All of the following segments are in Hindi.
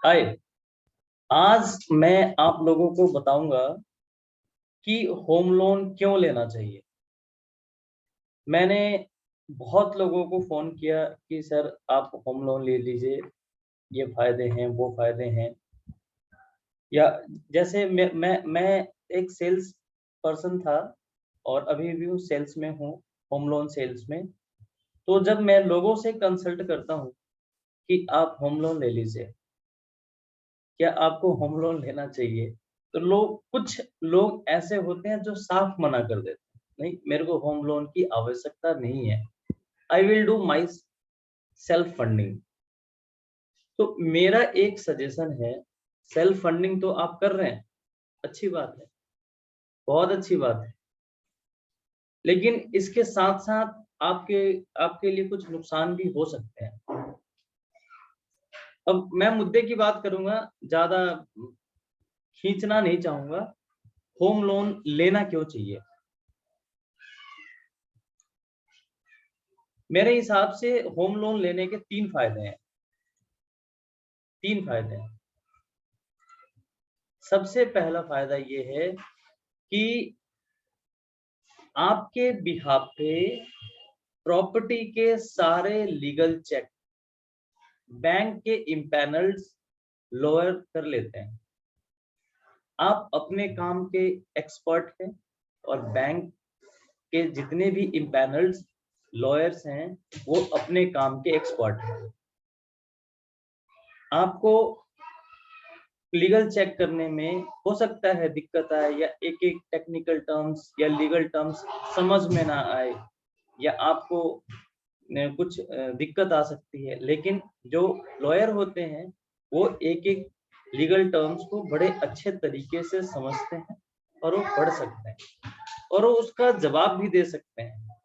हाय। आज मैं आप लोगों को बताऊंगा कि होम लोन क्यों लेना चाहिए। मैंने बहुत लोगों को फ़ोन किया कि सर आप होम लोन ले लीजिए, ये फ़ायदे हैं, वो फ़ायदे हैं। या जैसे मैं एक सेल्स पर्सन था और अभी भी उस सेल्स में हूँ, होम लोन सेल्स में। तो जब मैं लोगों से कंसल्ट करता हूँ कि आप होम लोन ले लीजिए, क्या आपको होम लोन लेना चाहिए? तो कुछ लोग ऐसे होते हैं जो साफ मना कर देते हैं, नहीं मेरे को होम लोन की आवश्यकता नहीं है, I will do my self funding. तो मेरा एक सजेशन है, सेल्फ फंडिंग तो आप कर रहे हैं, अच्छी बात है, बहुत अच्छी बात है। लेकिन इसके साथ-साथ आपके आपके लिए कुछ नुकसान भी हो सकते हैं। अब मैं मुद्दे की बात करूँगा, ज़्यादा खींचना नहीं चाहूँगा, होम लोन लेना क्यों चाहिए? मेरे हिसाब से होम लोन लेने के 3 फ़ायदे हैं, 3 फ़ायदे हैं। सबसे पहला फ़ायदा ये है कि आपके बिहाफ़ पे प्रॉपर्टी के सारे लीगल चेक बैंक के इम्पैनल्ड लॉयर कर लेते हैं। आप अपने काम के एक्सपर्ट हैं और बैंक के जितने भी इम्पैनल्ड लॉयर्स हैं, वो अपने काम के एक्सपर्ट हैं। आपको लीगल चेक करने में हो सकता है दिक्कत आए या एक-एक टेक्निकल टर्म्स या लीगल टर्म्स समझ में ना आए या आपको कुछ दिक्कत आ सकती है। लेकिन जो लॉयर होते हैं, वो एक-एक लीगल टर्म्स को बड़े अच्छे तरीके से समझते हैं और वो पढ़ सकते हैं और वो उसका जवाब भी दे सकते हैं।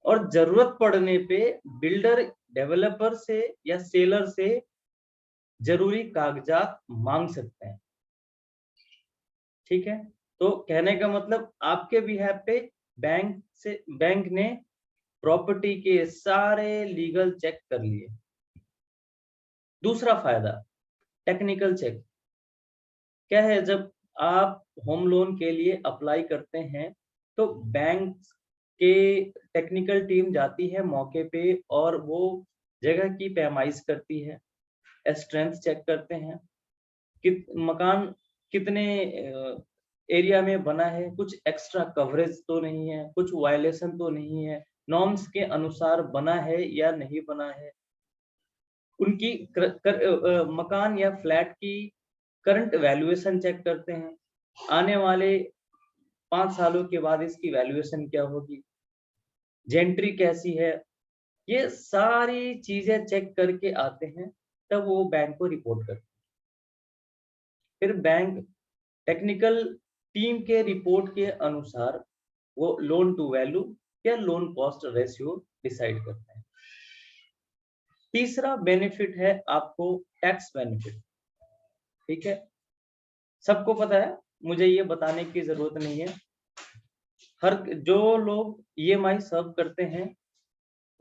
और ज़रूरत पड़ने पे बिल्डर, डेवलपर से या सेलर से ज़रूरी कागज़ात माँग सकते हैं। ठीक है? तो कहने का मतलब आपके बिहाफ़ पे बैंक ने प्रॉपर्टी के सारे लीगल चेक कर लिए। दूसरा फ़ायदा, टेक्निकल चेक। क्या है, जब आप होम लोन के लिए अप्लाई करते हैं, तो बैंक के टेक्निकल टीम जाती है मौके पे और वो जगह की पैमाइश करती है, स्ट्रेंथ चेक करते हैं, मकान कितने एरिया में बना है, कुछ एक्स्ट्रा कवरेज तो नहीं है, कुछ वायलेशन तो नहीं है, नॉर्म्स के अनुसार बना है या नहीं बना है। उनकी मकान या फ्लैट की करंट वैल्यूएशन चेक करते हैं। आने वाले 5 सालों के बाद इसकी वैल्यूएशन क्या होगी? जेंट्री कैसी है? ये सारी चीज़ें चेक करके आते हैं, तब वो बैंक को रिपोर्ट करते हैं। फिर बैंक टेक्निकल टीम के रिपोर्ट के अनुसार वो लोन टू वैल्यू या लोन कॉस्ट रेशियो डिसाइड करते हैं। तीसरा बेनिफिट है आपको टैक्स बेनिफिट, ठीक है? सबको पता है, मुझे ये बताने की ज़रूरत नहीं है। हर जो लोग ईएमआई सर्व करते हैं,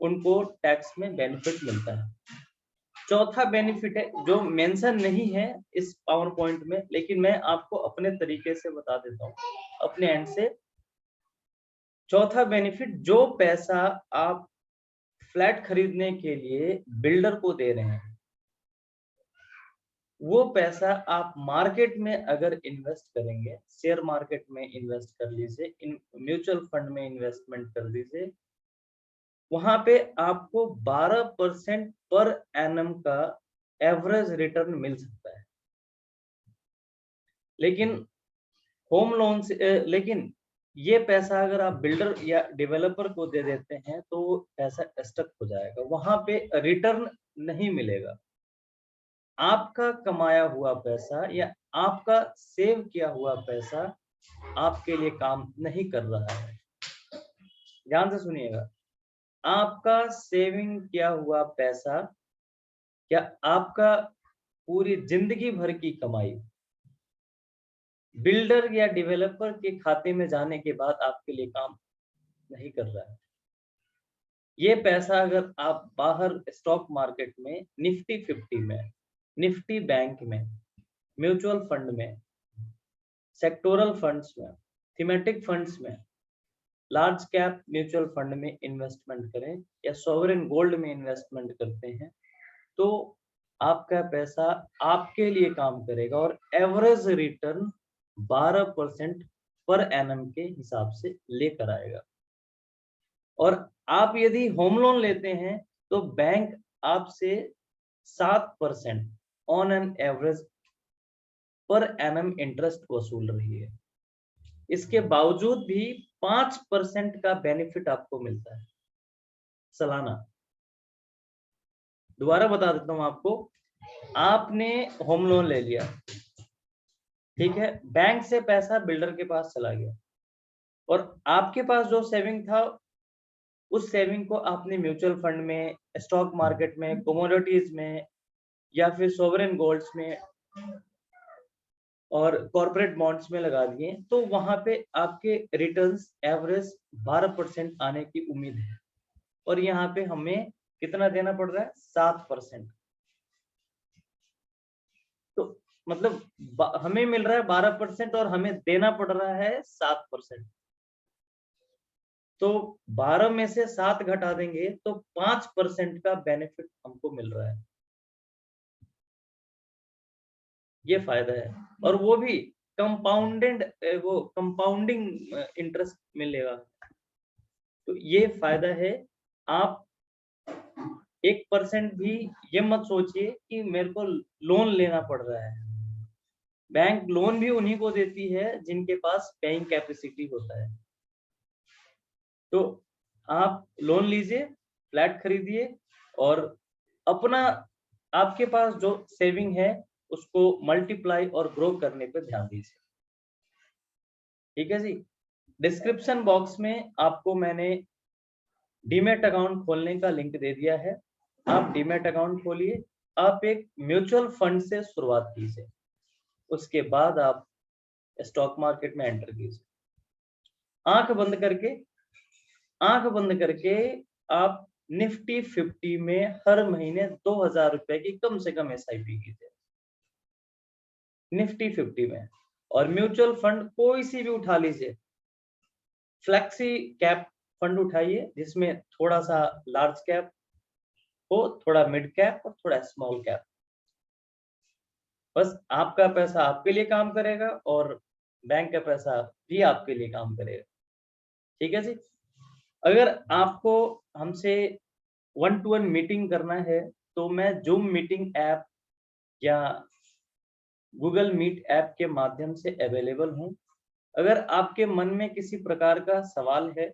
उनको टैक्स में बेनिफिट मिलता है। चौथा बेनिफिट है जो मेंशन नहीं है इस पावर पॉइंट में, लेकिन मैं आपको अपने तरीके से बता देता हूँ, अपने एंड से। चौथा बेनिफिट, जो पैसा आप फ्लैट खरीदने के लिए बिल्डर को दे रहे हैं, वो पैसा आप मार्केट में अगर इन्वेस्ट करेंगे, शेयर मार्केट में इन्वेस्ट कर लीजिए, इन म्यूचुअल फंड में इन्वेस्टमेंट कर दीजिए, वहाँ पे आपको 12% पर एनम का एवरेज रिटर्न मिल सकता है। लेकिन होम लोन से लेकिन ये पैसा अगर आप बिल्डर या डेवलपर को दे देते हैं, तो वो पैसा स्टक हो जाएगा, वहाँ पे रिटर्न नहीं मिलेगा। आपका कमाया हुआ पैसा या आपका सेव किया हुआ पैसा आपके लिए काम नहीं कर रहा है। ध्यान से सुनिएगा, आपका सेविंग किया हुआ पैसा या आपका पूरी ज़िंदगी भर की कमाई बिल्डर या डेवलपर के खाते में जाने के बाद आपके लिए काम नहीं कर रहा है। ये पैसा अगर आप बाहर स्टॉक मार्केट में निफ्टी 50 में निफ्टी बैंक में, म्यूचुअल फंड में, सेक्टोरल फंड्स में, थीमेटिक फंड्स में, लार्ज कैप म्यूचुअल फंड में इन्वेस्टमेंट करें या सॉवरेन गोल्ड में इन्वेस्टमेंट करते हैं, तो आपका पैसा आपके लिए काम करेगा और एवरेज रिटर्न 12% पर एनम के हिसाब से लेकर आएगा। और आप यदि होम लोन लेते हैं तो बैंक आपसे 7% on an average per annum interest वसूल रही है। इसके बावजूद भी 5% का बेनिफिट आपको मिलता है सालाना। दोबारा बता देता हूं आपको, आपने होम लोन ले लिया, ठीक है, बैंक से पैसा बिल्डर के पास चला गया और आपके पास जो सेविंग था उस सेविंग को आपने म्यूचुअल फंड में, स्टॉक मार्केट में, कमोडिटीज में या फिर सोवरेन गोल्ड्स में और कॉर्पोरेट बॉन्ड्स में लगा दिए, तो वहां पे आपके रिटर्न्स एवरेज 12% आने की उम्मीद है और यहाँ पे हमें कितना देना पड़ रहा है? 7%। तो मतलब हमें मिल रहा है 12% और हमें देना पड़ रहा है 7%। तो 12 में से 7 घटा देंगे तो 5% का बेनिफिट हमको मिल रहा है। ये फायदा है और वो भी कंपाउंडेड, वो कंपाउंडिंग इंटरेस्ट मिलेगा। तो ये फायदा है। आप 1% भी ये मत सोचिए कि मेरे को लोन लेना पड़ रहा है। बैंक लोन भी उन्हीं को देती है जिनके पास पेइंग कैपेसिटी होता है। तो आप लोन लीजिए, फ्लैट खरीदिए और अपना, आपके पास जो सेविंग है उसको मल्टीप्लाई और ग्रो करने पे ध्यान दीजिए। ठीक है जी। डिस्क्रिप्शन बॉक्स में आपको मैंने डीमैट अकाउंट खोलने का लिंक दे दिया है। आप डीमैट अकाउंट खोलिए, आप एक म्यूचुअल फंड से शुरुआत कीजिए, उसके बाद आप स्टॉक मार्केट में एंटर कीजिए। आंख बंद करके आप निफ्टी 50 में हर महीने 2000 रुपए की कम से कम एसआईपी कीजिए निफ्टी 50 में। और म्यूचुअल फंड कोई सी भी उठा लीजिए, फ्लेक्सी कैप फंड उठाइए जिसमें थोड़ा सा लार्ज कैप हो, थोड़ा मिड कैप और थोड़ा स्मॉल कैप। बस आपका पैसा आपके लिए काम करेगा और बैंक का पैसा भी आपके लिए काम करेगा। ठीक है जी। अगर आपको हमसे 1-to-1 मीटिंग करना है तो मैं जूम मीटिंग ऐप या गूगल मीट ऐप के माध्यम से अवेलेबल हूँ। अगर आपके मन में किसी प्रकार का सवाल है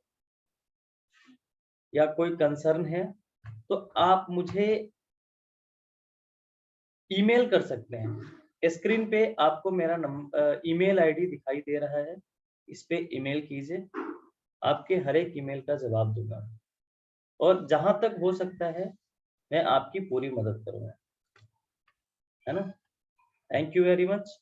या कोई कंसर्न है तो आप मुझे ईमेल कर सकते हैं। स्क्रीन पे आपको मेरा ईमेल आईडी दिखाई दे रहा है, इस पे ईमेल कीजिए, आपके हर एक ईमेल का जवाब दूंगा और जहां तक हो सकता है मैं आपकी पूरी मदद करूंगा, है ना। Thank you very much.